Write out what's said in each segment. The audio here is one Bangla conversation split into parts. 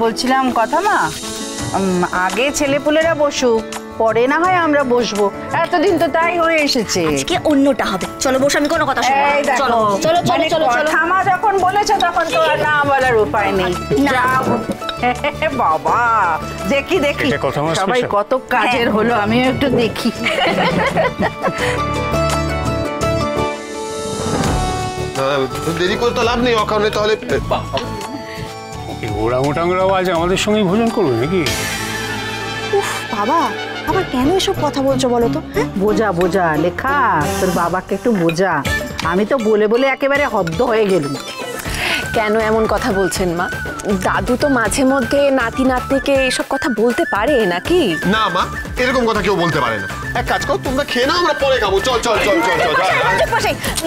বলছিলাম কথা মা, আগে ছেলেপুলেরা বসুক, পরে না হয় আমরা বসবো। এতদিন তো তাই হয়ে এসেছে। আজকে অন্যটা হবে। চলো বসে, আমি কোনো কথা শুনবো না। চলো চলো চলো চলো চলো। থামা যখন বলেছো তখন তো আর না বলার উপায় নেই। বাবা দেখি দেখি সবাই কত কাজের হলো, আমিও একটু দেখি। দেরি করে তো লাভ নেই, অকারণে তাহলে ওরাংওটাংরাও আজ আমাদের সঙ্গে ভোজন করবে নাকি? উফ বাবা, আবার কেন এসব কথা বলছো বলো তো? বোঝা বোঝা লেখা, তোর বাবাকে একটু বোঝা। আমি তো বলে বলে একেবারে হদ্দ হয়ে গেলুম। কেন এমন কথা বলছেন মা? দাদু তো মাঝে মধ্যে নাতি নাতনিকে এসব কথা বলতে পারে নাকি? না মা, এরকম কথা কেউ বলতে পারে না। এক কাজ করো, তোমরা খেয়ে নাও, আমরা পরে খাবো। চল চল চল চল চল।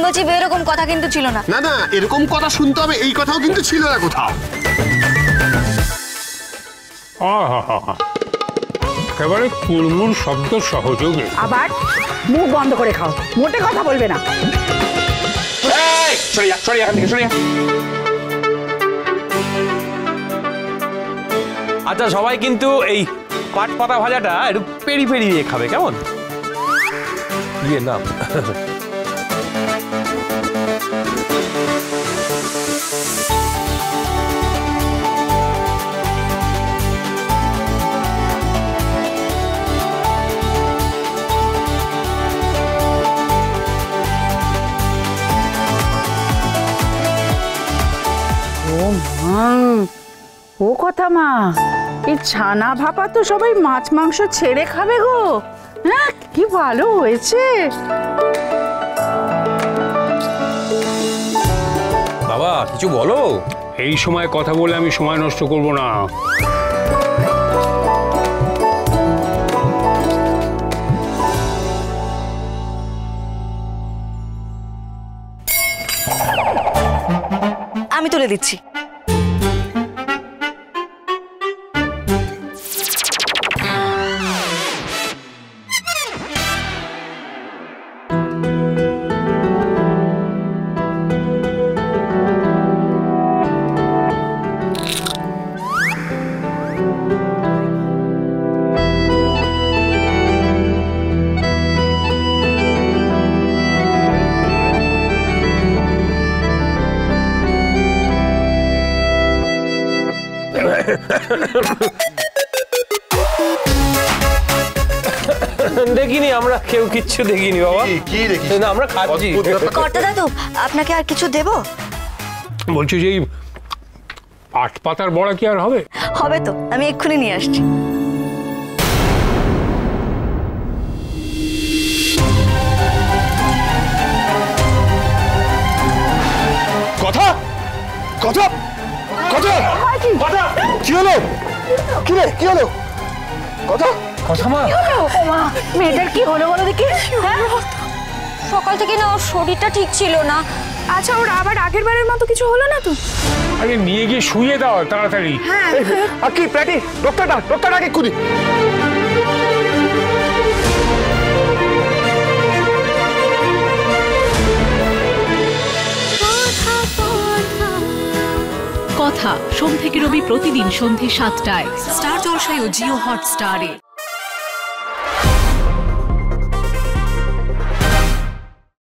বলছি এরকম কথা কিন্তু ছিল না। না না, এরকম কথা শুনতে হবে এই কথাও কিন্তু ছিল না কোথাও। একেবারে কুড়মুড় শব্দ সহযোগে। আবার মুখ বন্ধ করে খাও, মোটে কথা বলবে না। আচ্ছা, সবাই কিন্তু এই পাট পাতা ভাজাটা একটু পেরি পেরি দিয়ে খাবে, কেমন? ইয়ে না ও কথা মা, এই ছানা ভাপা তো সবাই মাছ মাংস ছেড়ে খাবে গো। হ্যাঁ, কি ভালো হয়েছে। বাবা কিছু বলো। এই সময় কথা বলে আমি সময় নষ্ট করব না। আমি তুলে দিচ্ছি। দেখিনি, আমরা কেউ কিচ্ছু দেখিনি বাবা। কি দেখিস? না, আমরা খাচ্ছি। কর্তা দাদু, আপনাকে আর কিছু দেবো? বলছি যে এই পাট পাতার বড়া কি আর হবে? হবে তো, আমি এক্ষুনি নিয়ে আসছি। কথা কথা কথা কথা কি হলো? কি রে, কি হলো? কথা কথা মা, মেয়েটার কি হলো বলো দেখি। সকাল থেকে না ওর শরীরটা ঠিক ছিল না। আচ্ছা, ওর আবার আগের বারের মতো কিছু হলো না তো? আরে নিয়ে গিয়ে শুয়ে দাও তাড়াতাড়ি। আর কি প্যাটি, ডক্টরটাকে কুদি। কথা সোম থেকে রবি প্রতিদিন সন্ধ্যে ৭টায় স্টার জলসায় ও জিও হটস্টারে।